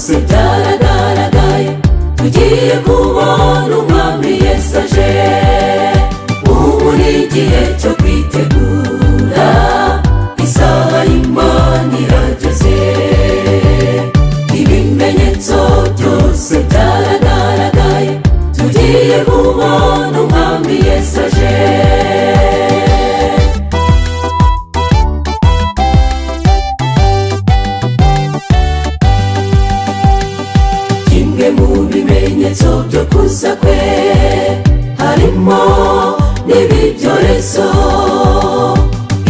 byose byaragaragaye, tugiye kubona umwami Yesu aje. Ubu ni igihe cyo kwitegura, isaha y'Imana irageze. Ibimenyetso byose byaragaragaye, tugiye kubona umwami Yesu aje. Kimwe mu bimenyetso byo kuza kwe harimo n'ibi byorezo.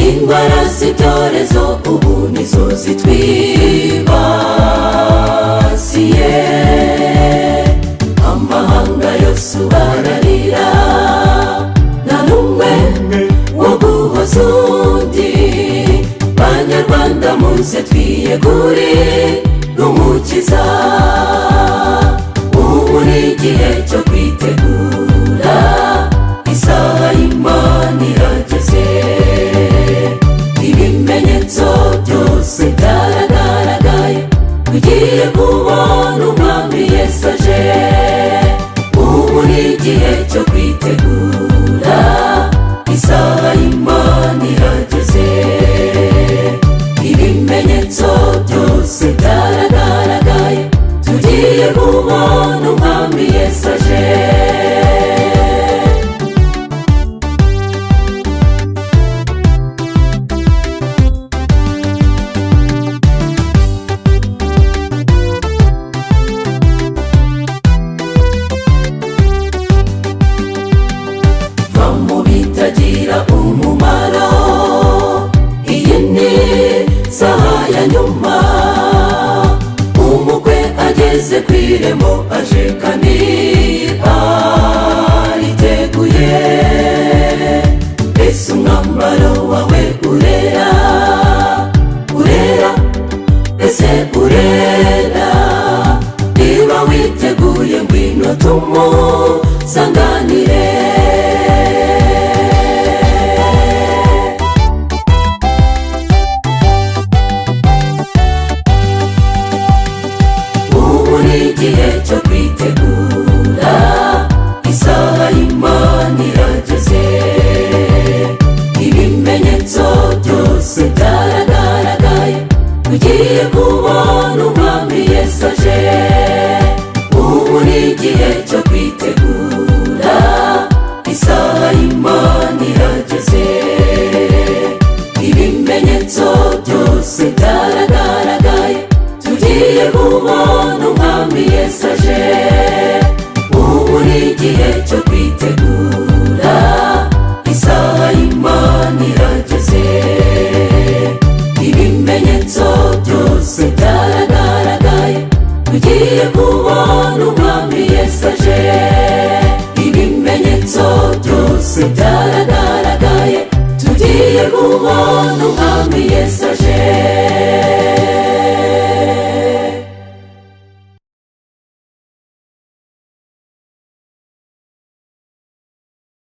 Indwara z'ibyorezo ubu nizo zitwibasiye. Amahanga yose bararira, nta n'umwe wo guhoza undi. Banyarwanda muze twiyegurire n'umukiza. Ubu ni igihe cyo kwitegura, isaha y'Imana irageze. Ibimenyetso byose byaragaragaye, tugiye kubona umwami Yesu aje. Ubu ni igihe cyo kwitegura, isaha y'Imana irageze. Ibimenyetso byose byaragaragaye, tugiye kubona umwami Yesu aje. Va mu bitagira umumaro, iyi ni saha ya nyuma. Umukwe ageze ku irembo aje kandi ariteguye. Ese umwambaro wawe urera? Urera? Ese urera? Niba witeguye ngwino tumusanganire. Igihe cyo kwitegura, isaha y'Imana irageze. Ibimenyetso byose byaragaragaye, tugiye kubona umwami Yesu aje. Ubu ni igihe cyo kwitegura, isaha y'Imana irageze. Ibimenyetso byose byaragaragaye, tugiye kubona umwami Yesu aje. Ubu ni igihe cyo kwitegura.